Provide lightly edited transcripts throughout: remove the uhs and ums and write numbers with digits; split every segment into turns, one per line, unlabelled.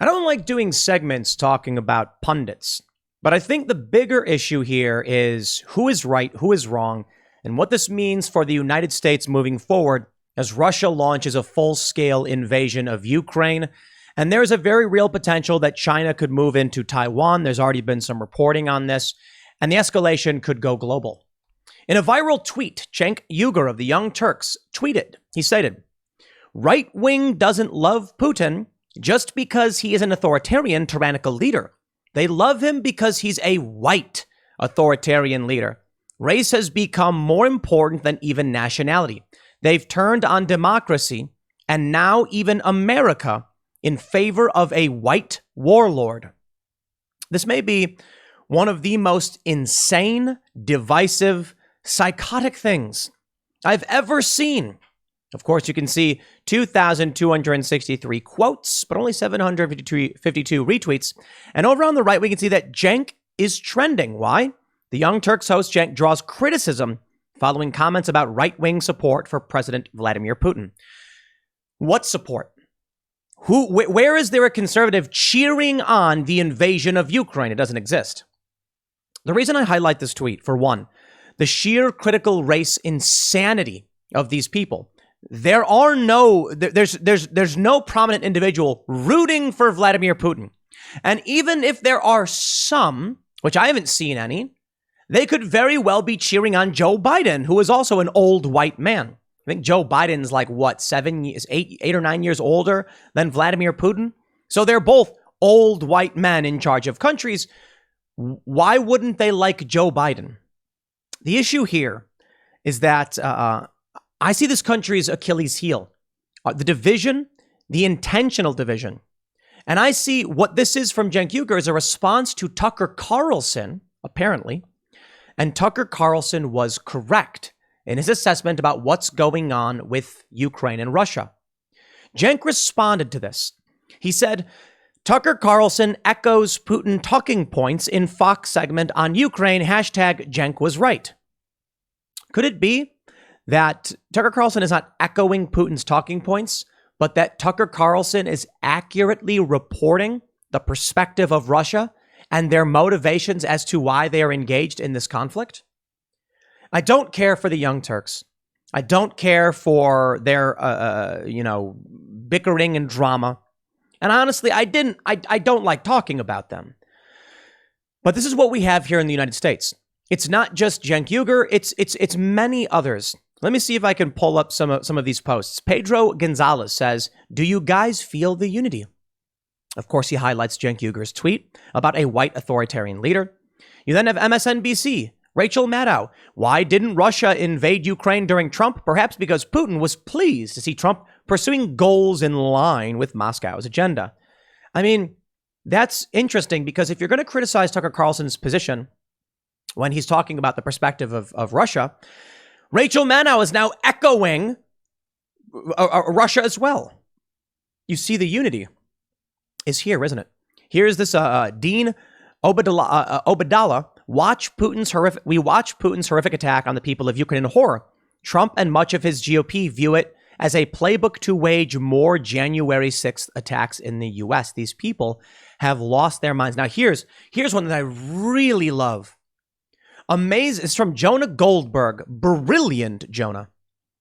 I don't like doing segments talking about pundits, but I think the bigger issue here is who is right, who is wrong, and what this means for the United States moving forward as Russia launches a full-scale invasion of Ukraine. And there's a very real potential that China could move into Taiwan. There's already been some reporting on this, and the escalation could go global. In a viral tweet, Cenk Uygur of the Young Turks tweeted, he stated, "Right wing doesn't love Putin just because he is an authoritarian, tyrannical leader. They love him because he's a white authoritarian leader. Race has become more important than even nationality. They've turned on democracy and now even America in favor of a white warlord." This may be one of the most insane, divisive, psychotic things I've ever seen. Of course, you can see 2,263 quotes, but only 752 retweets. And over on the right, we can see that Cenk is trending. Why? The Young Turks host Cenk draws criticism following comments about right-wing support for President Vladimir Putin. What support? Where is there a conservative cheering on the invasion of Ukraine? It doesn't exist. The reason I highlight this tweet, for one, the sheer critical race insanity of these people. There's no prominent individual rooting for Vladimir Putin. And even if there are some, which I haven't seen any, they could very well be cheering on Joe Biden, who is also an old white man. I think Joe Biden's like, what, 8 or 9 years older than Vladimir Putin? So they're both old white men in charge of countries. Why wouldn't they like Joe Biden? The issue here is that I see this country's Achilles heel, the division, the intentional division. And I see what this is from Cenk Uygur as a response to Tucker Carlson, apparently. And Tucker Carlson was correct in his assessment about what's going on with Ukraine and Russia. Cenk responded to this. He said, Tucker Carlson echoes Putin talking points in Fox segment on Ukraine, hashtag Cenk was right. Could it be that Tucker Carlson is not echoing Putin's talking points, but that Tucker Carlson is accurately reporting the perspective of Russia and their motivations as to why they are engaged in this conflict? I don't care for the Young Turks. I don't care for their, bickering and drama. And honestly, I don't like talking about them. But this is what we have here in the United States. It's not just Cenk Uygur. It's many others. Let me see if I can pull up some of these posts. Pedro Gonzalez says, "Do you guys feel the unity?" Of course, he highlights Cenk Uygur's tweet about a white authoritarian leader. You then have MSNBC, Rachel Maddow. Why didn't Russia invade Ukraine during Trump? Perhaps because Putin was pleased to see Trump pursuing goals in line with Moscow's agenda. I mean, that's interesting because if you're going to criticize Tucker Carlson's position when he's talking about the perspective of Russia, Rachel Maddow is now echoing Russia as well. You see the unity is here, isn't it? Here's this Dean Obadallah. We watch Putin's horrific attack on the people of Ukraine in horror. Trump and much of his GOP view it as a playbook to wage more January 6th attacks in the U.S. These people have lost their minds. Now, here's one that I really love. Amazing. It's from Jonah Goldberg. Brilliant, Jonah.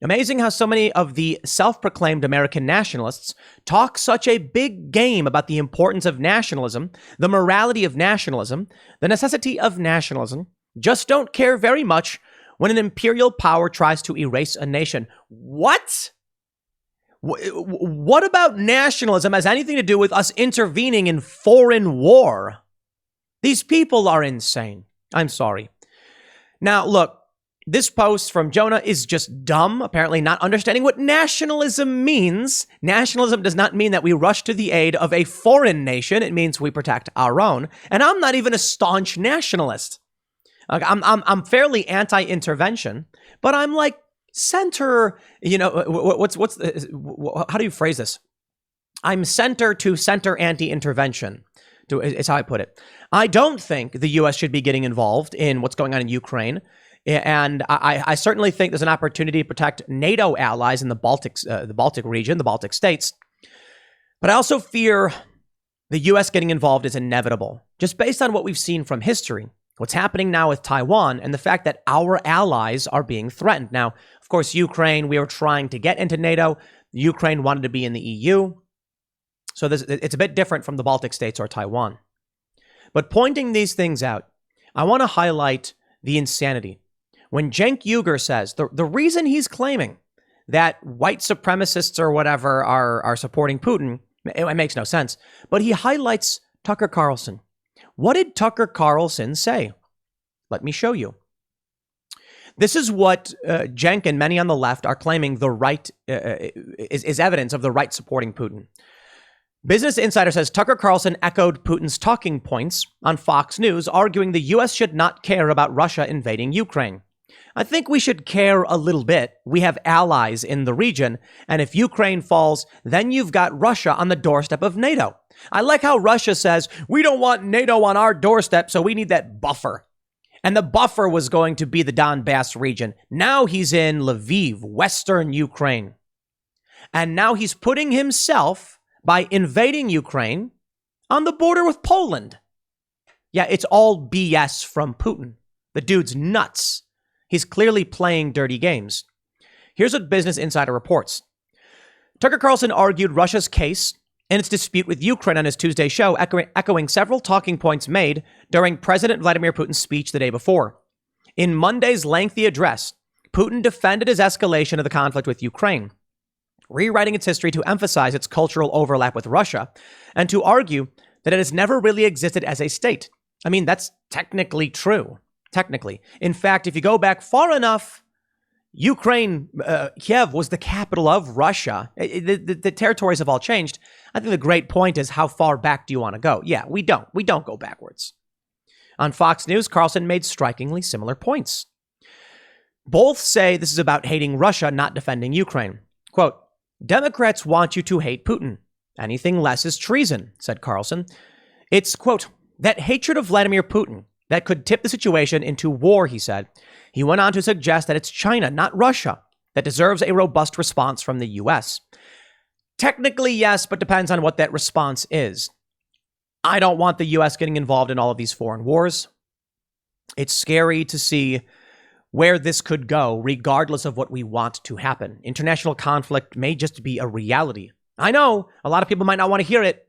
Amazing how so many of the self-proclaimed American nationalists talk such a big game about the importance of nationalism, the morality of nationalism, the necessity of nationalism, just don't care very much when an imperial power tries to erase a nation. What? What about nationalism has anything to do with us intervening in foreign war? These people are insane. I'm sorry. Now, look. This post from Jonah is just dumb, apparently not understanding what nationalism means. Nationalism does not mean that we rush to the aid of a foreign nation. It means we protect our own. And I'm not even a staunch nationalist. I'm fairly anti-intervention, but I'm like center, how do you phrase this? I'm center to center anti-intervention. Is how I put it. I don't think the U.S. should be getting involved in what's going on in Ukraine. And I certainly think there's an opportunity to protect NATO allies in the Baltic region, the Baltic states. But I also fear the U.S. getting involved is inevitable, just based on what we've seen from history, what's happening now with Taiwan, and the fact that our allies are being threatened. Now, of course, Ukraine, we were trying to get into NATO. Ukraine wanted to be in the EU. So it's a bit different from the Baltic states or Taiwan. But pointing these things out, I want to highlight the insanity. When Cenk Uygur says the reason he's claiming that white supremacists or whatever are supporting Putin, it makes no sense. But he highlights Tucker Carlson. What did Tucker Carlson say? Let me show you. This is what Cenk and many on the left are claiming the right is evidence of the right supporting Putin. Business Insider says Tucker Carlson echoed Putin's talking points on Fox News, arguing the U.S. should not care about Russia invading Ukraine. I think we should care a little bit. We have allies in the region, and if Ukraine falls, then you've got Russia on the doorstep of NATO. I like how Russia says, we don't want NATO on our doorstep, so we need that buffer. And the buffer was going to be the Donbass region. Now he's in Lviv, Western Ukraine. And now he's putting himself, by invading Ukraine, on the border with Poland. Yeah, it's all BS from Putin. The dude's nuts. He's clearly playing dirty games. Here's what Business Insider reports. Tucker Carlson argued Russia's case in its dispute with Ukraine on his Tuesday show, echoing several talking points made during President Vladimir Putin's speech the day before. In Monday's lengthy address, Putin defended his escalation of the conflict with Ukraine, rewriting its history to emphasize its cultural overlap with Russia and to argue that it has never really existed as a state. I mean, that's technically true. Technically. In fact, if you go back far enough, Ukraine, Kiev was the capital of Russia. The territories have all changed. I think the great point is, how far back do you want to go? Yeah, we don't. We don't go backwards. On Fox News, Carlson made strikingly similar points. Both say this is about hating Russia, not defending Ukraine. Quote, Democrats want you to hate Putin. Anything less is treason, said Carlson. It's, quote, that hatred of Vladimir Putin that could tip the situation into war, he said. He went on to suggest that it's China, not Russia, that deserves a robust response from the U.S. Technically, yes, but depends on what that response is. I don't want the U.S. getting involved in all of these foreign wars. It's scary to see where this could go, regardless of what we want to happen. International conflict may just be a reality. I know, a lot of people might not want to hear it.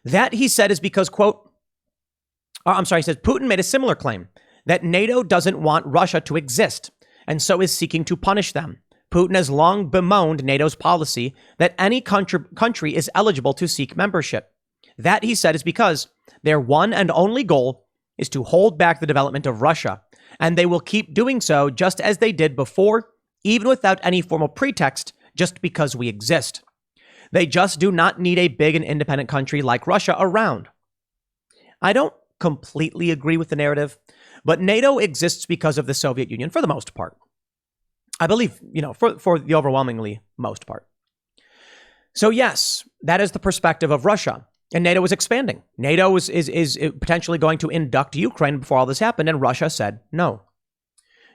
That, he said, is because, quote, he says Putin made a similar claim that NATO doesn't want Russia to exist and so is seeking to punish them. Putin has long bemoaned NATO's policy that any country is eligible to seek membership. That, he said, is because their one and only goal is to hold back the development of Russia, and they will keep doing so just as they did before, even without any formal pretext, just because we exist. They just do not need a big and independent country like Russia around. I don't completely agree with the narrative, but NATO exists because of the Soviet Union for the most part. I believe, for the overwhelmingly most part. So yes, that is the perspective of Russia. And NATO is expanding. NATO is potentially going to induct Ukraine before all this happened, and Russia said no.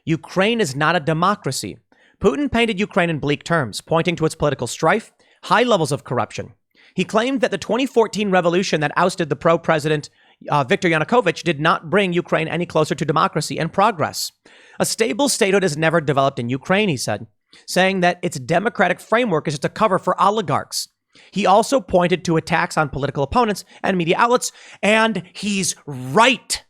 Ukraine is not a democracy. Putin painted Ukraine in bleak terms, pointing to its political strife, high levels of corruption. He claimed that the 2014 revolution that ousted the pro-president Viktor Yanukovych did not bring Ukraine any closer to democracy and progress. A stable statehood has never developed in Ukraine, he said, saying that its democratic framework is just a cover for oligarchs. He also pointed to attacks on political opponents and media outlets, and he's right.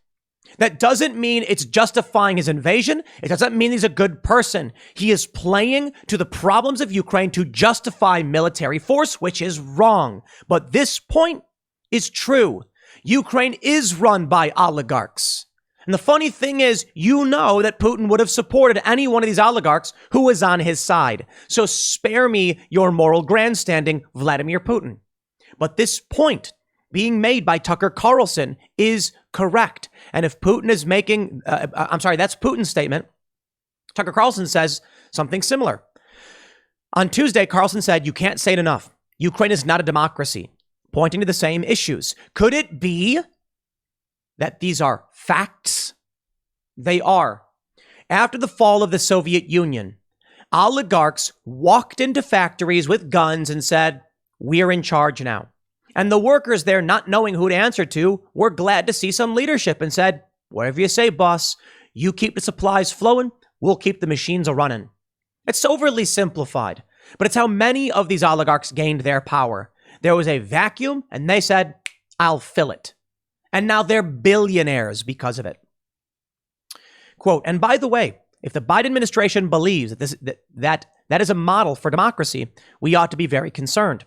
That doesn't mean it's justifying his invasion. It doesn't mean he's a good person. He is playing to the problems of Ukraine to justify military force, which is wrong. But this point is true. Ukraine is run by oligarchs. And the funny thing is, that Putin would have supported any one of these oligarchs who was on his side. So spare me your moral grandstanding, Vladimir Putin. But this point being made by Tucker Carlson is correct. And if Putin is making, that's Putin's statement. Tucker Carlson says something similar. On Tuesday, Carlson said, you can't say it enough. Ukraine is not a democracy, pointing to the same issues. Could it be that these are facts? They are. After the fall of the Soviet Union, oligarchs walked into factories with guns and said, we're in charge now. And the workers there, not knowing who to answer to, were glad to see some leadership and said, whatever you say, boss, you keep the supplies flowing, we'll keep the machines a-running. It's overly simplified, but it's how many of these oligarchs gained their power. There was a vacuum, and they said, I'll fill it. And now they're billionaires because of it. Quote, and by the way, if the Biden administration believes that is a model for democracy, we ought to be very concerned.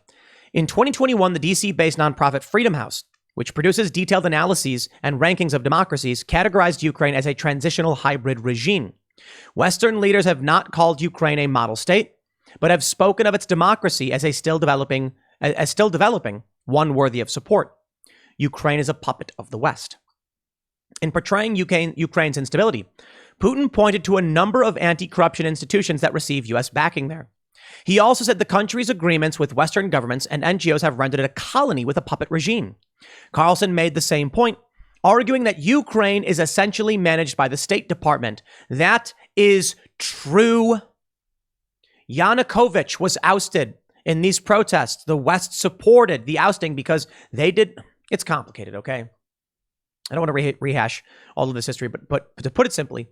In 2021, the DC-based nonprofit Freedom House, which produces detailed analyses and rankings of democracies, categorized Ukraine as a transitional hybrid regime. Western leaders have not called Ukraine a model state, but have spoken of its democracy as still developing, one worthy of support. Ukraine is a puppet of the West. In portraying Ukraine's instability, Putin pointed to a number of anti-corruption institutions that receive U.S. backing there. He also said the country's agreements with Western governments and NGOs have rendered it a colony with a puppet regime. Carlson made the same point, arguing that Ukraine is essentially managed by the State Department. That is true. Yanukovych was ousted in these protests. The West supported the ousting because they did. It's complicated, okay? I don't want to rehash all of this history, but to put it simply,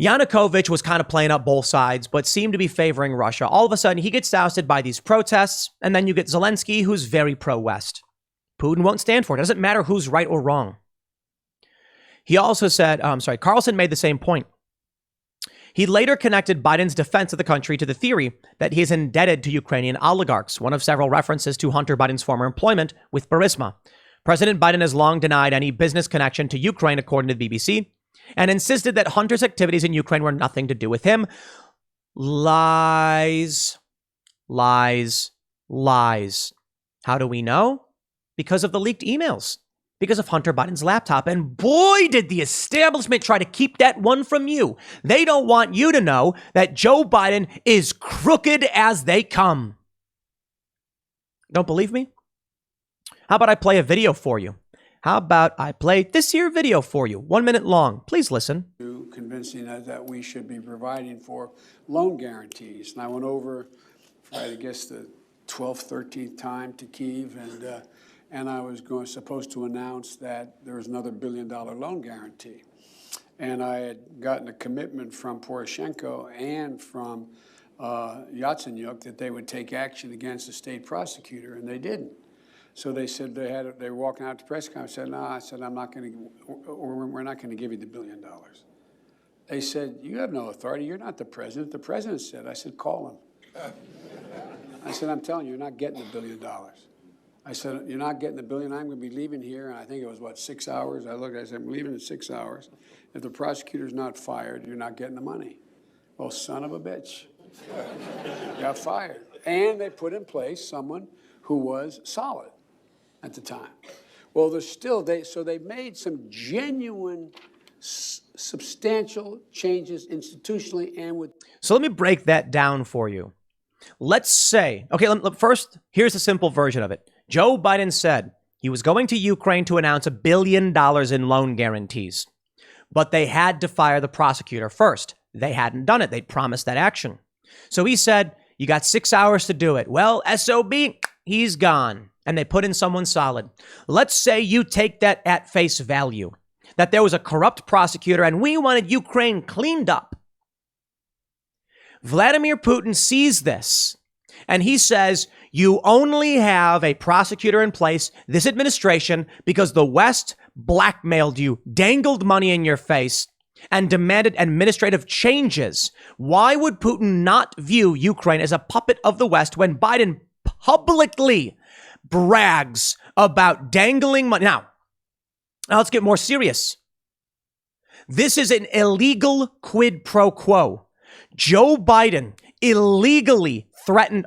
Yanukovych was kind of playing up both sides, but seemed to be favoring Russia. All of a sudden, he gets ousted by these protests, and then you get Zelensky, who's very pro-West. Putin won't stand for it. It doesn't matter who's right or wrong. He also said, Carlson made the same point. He later connected Biden's defense of the country to the theory that he is indebted to Ukrainian oligarchs, one of several references to Hunter Biden's former employment with Burisma. President Biden has long denied any business connection to Ukraine, according to the BBC, and insisted that Hunter's activities in Ukraine were nothing to do with him. Lies, lies, lies. How do we know? Because of the leaked emails, because of Hunter Biden's laptop. And boy, did the establishment try to keep that one from you. They don't want you to know that Joe Biden is crooked as they come. Don't believe me? How about I play a video for you? How about I play this here video for you? 1 minute long. Please listen.
Convincing us that we should be providing for loan guarantees. And I went over for, I guess, the 12th, 13th time to Kyiv, and I was supposed to announce that there was another $1 billion loan guarantee. And I had gotten a commitment from Poroshenko and from Yatsenyuk that they would take action against the state prosecutor, and they didn't. So they said they were walking out to press conference. I said, no, I said, I'm not going to, or we're not going to give you the $1 billion. They said, you have no authority. You're not the president. The president said. I said, call him. I said, I'm telling you, you're not getting the $1 billion. I said, you're not getting the $1 billion. I'm going to be leaving here. And I think it was, 6 hours? I looked, I said, I'm leaving in 6 hours. If the prosecutor's not fired, you're not getting the money. Well, son of a bitch. Got fired. And they put in place someone who was solid at the time. Well, they made some genuine, substantial changes institutionally and with.
So let me break that down for you. Let's say, okay, first, here's a simple version of it. Joe Biden said he was going to Ukraine to announce $1 billion in loan guarantees, but they had to fire the prosecutor first. They hadn't done it. They'd promised that action. So he said, you got 6 hours to do it. Well, SOB, he's gone. And they put in someone solid. Let's say you take that at face value, that there was a corrupt prosecutor and we wanted Ukraine cleaned up. Vladimir Putin sees this and he says, you only have a prosecutor in place, this administration, because the West blackmailed you, dangled money in your face, and demanded administrative changes. Why would Putin not view Ukraine as a puppet of the West when Biden publicly brags about dangling money? Now let's get more serious. This is an illegal quid pro quo. Joe Biden he threatened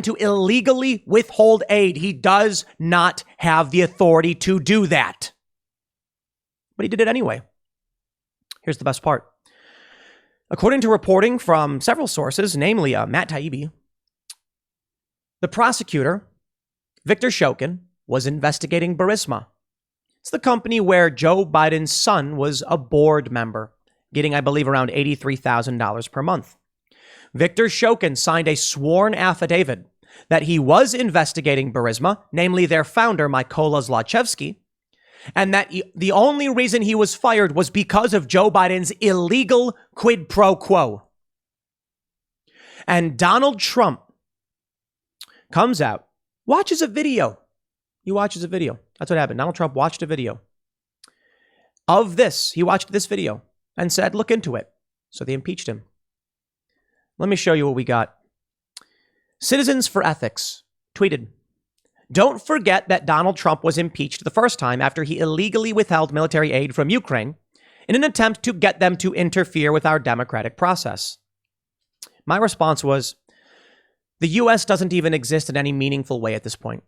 to illegally withhold aid. He does not have the authority to do that. But he did it anyway. Here's the best part. According to reporting from several sources, namely Matt Taibbi, the prosecutor, Victor Shokin, was investigating Burisma. It's the company where Joe Biden's son was a board member, getting, I believe, around $83,000 per month. Victor Shokin signed a sworn affidavit that he was investigating Burisma, namely their founder, Mykola Zlochevsky, and that the only reason he was fired was because of Joe Biden's illegal quid pro quo. And Donald Trump comes out, watches a video. He watches a video. That's what happened. Donald Trump watched a video of this. He watched this video and said, look into it. So they impeached him. Let me show you what we got. Citizens for Ethics tweeted, don't forget that Donald Trump was impeached the first time after he illegally withheld military aid from Ukraine in an attempt to get them to interfere with our democratic process. My response was, the U.S. doesn't even exist in any meaningful way at this point.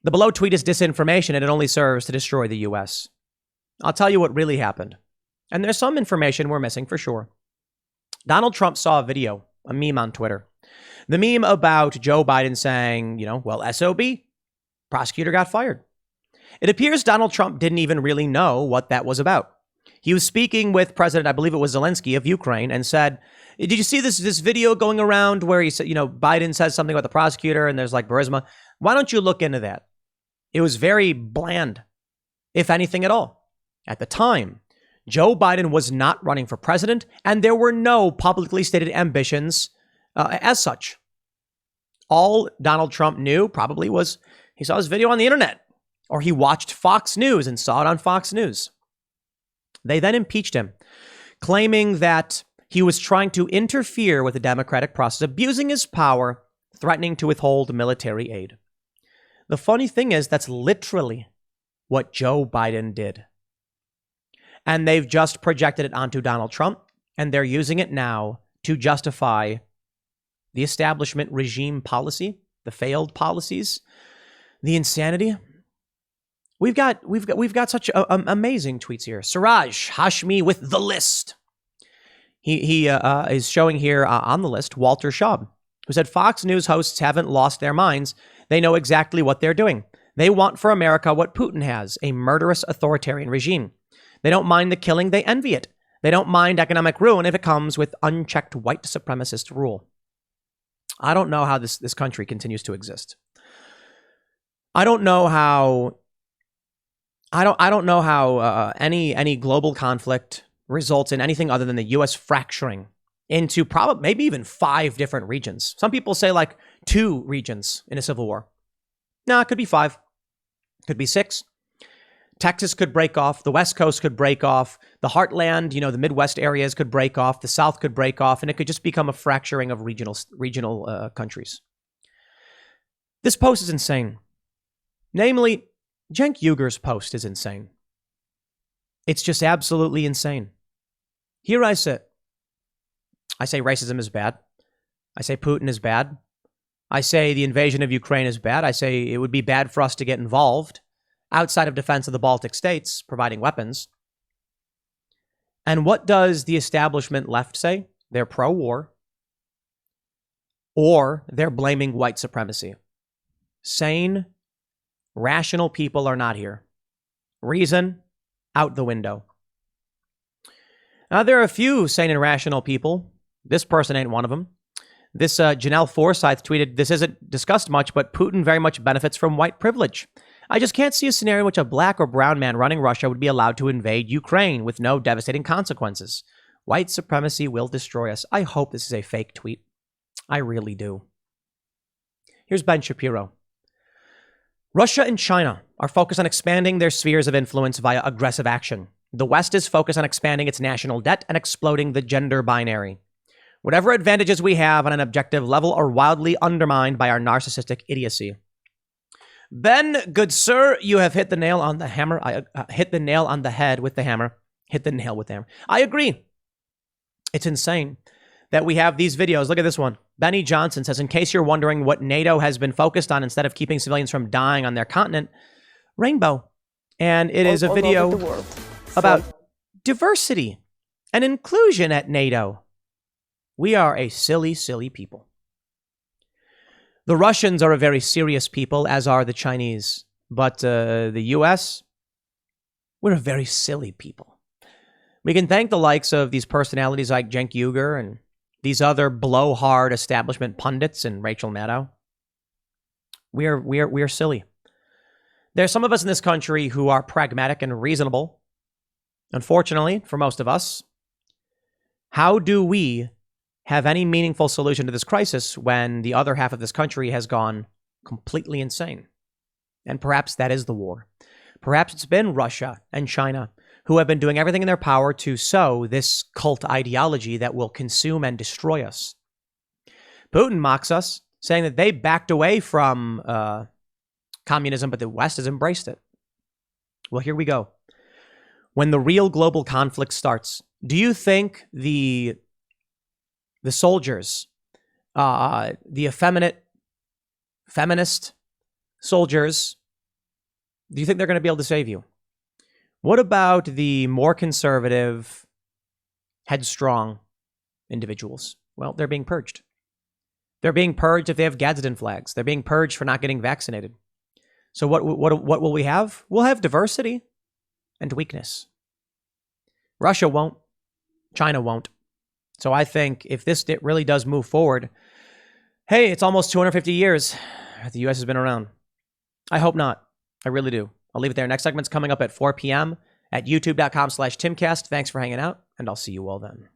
The below tweet is disinformation and it only serves to destroy the U.S. I'll tell you what really happened. And there's some information we're missing for sure. Donald Trump saw a video, a meme on Twitter. The meme about Joe Biden saying, well, SOB, prosecutor got fired. It appears Donald Trump didn't even really know what that was about. He was speaking with President, I believe it was Zelensky of Ukraine, and said, did you see this video going around where he said, Biden says something about the prosecutor and there's like Burisma? Why don't you look into that? It was very bland, if anything at all. At the time, Joe Biden was not running for president, and there were no publicly stated ambitions as such. All Donald Trump knew probably was he saw his video on the internet, or he watched Fox News and saw it on Fox News. They then impeached him, claiming that he was trying to interfere with the democratic process, abusing his power, threatening to withhold military aid. The funny thing is, that's literally what Joe Biden did. And they've just projected it onto Donald Trump, and they're using it now to justify the establishment regime policy, the failed policies, the insanity. We've got such amazing tweets here. Siraj Hashmi with the list. He is showing here on the list Walter Shaub, who said Fox News hosts haven't lost their minds. They know exactly what they're doing. They want for America what Putin has, a murderous authoritarian regime. They don't mind the killing, they envy it. They don't mind economic ruin if it comes with unchecked white supremacist rule. I don't know how this country continues to exist. I don't know how any global conflict results in anything other than the U.S. fracturing into probably maybe even 5 different regions. Some people say like 2 regions in a civil war. No, it could be 5. It could be 6. Texas could break off. The West Coast could break off. The heartland, the Midwest areas could break off. The South could break off, and it could just become a fracturing of regional countries. This post is insane. Namely, Cenk Uygur's post is insane. It's just absolutely insane. Here I sit. I say racism is bad. I say Putin is bad. I say the invasion of Ukraine is bad. I say it would be bad for us to get involved outside of defense of the Baltic states, providing weapons. And what does the establishment left say? They're pro-war, or they're blaming white supremacy. Sane, rational people are not here. Reason, out the window. Now, there are a few sane and rational people. This person ain't one of them. This Janelle Forsyth tweeted, this isn't discussed much, but Putin very much benefits from white privilege. I just can't see a scenario in which a black or brown man running Russia would be allowed to invade Ukraine with no devastating consequences. White supremacy will destroy us. I hope this is a fake tweet. I really do. Here's Ben Shapiro. Russia and China are focused on expanding their spheres of influence via aggressive action. The West is focused on expanding its national debt and exploding the gender binary. Whatever advantages we have on an objective level are wildly undermined by our narcissistic idiocy. Ben, good sir, you have hit the nail on the hammer. Hit the nail on the head with the hammer. Hit the nail with the hammer. I agree. It's insane that we have these videos. Look at this one. Benny Johnson says, in case you're wondering what NATO has been focused on instead of keeping civilians from dying on their continent, rainbow. And it is a video about diversity and inclusion at NATO. We are a silly, silly people. The Russians are a very serious people, as are the Chinese. But the U.S., we're a very silly people. We can thank the likes of these personalities like Cenk Uygur and these other blowhard establishment pundits and Rachel Maddow. We are silly. There's some of us in this country who are pragmatic and reasonable. Unfortunately, for most of us, how do we have any meaningful solution to this crisis when the other half of this country has gone completely insane? And perhaps that is the war. Perhaps it's been Russia and China who have been doing everything in their power to sow this cult ideology that will consume and destroy us. Putin mocks us, saying that they backed away from communism, but the West has embraced it. Well, here we go. When the real global conflict starts, do you think the soldiers, the effeminate, feminist soldiers, do you think they're going to be able to save you? What about the more conservative, headstrong individuals? Well, they're being purged. They're being purged if they have Gadsden flags. They're being purged for not getting vaccinated. So what will we have? We'll have diversity and weakness. Russia won't. China won't. So I think if this really does move forward, hey, it's almost 250 years the U.S. has been around. I hope not. I really do. I'll leave it there. Next segment's coming up at 4 p.m. at youtube.com/Timcast. Thanks for hanging out, and I'll see you all then.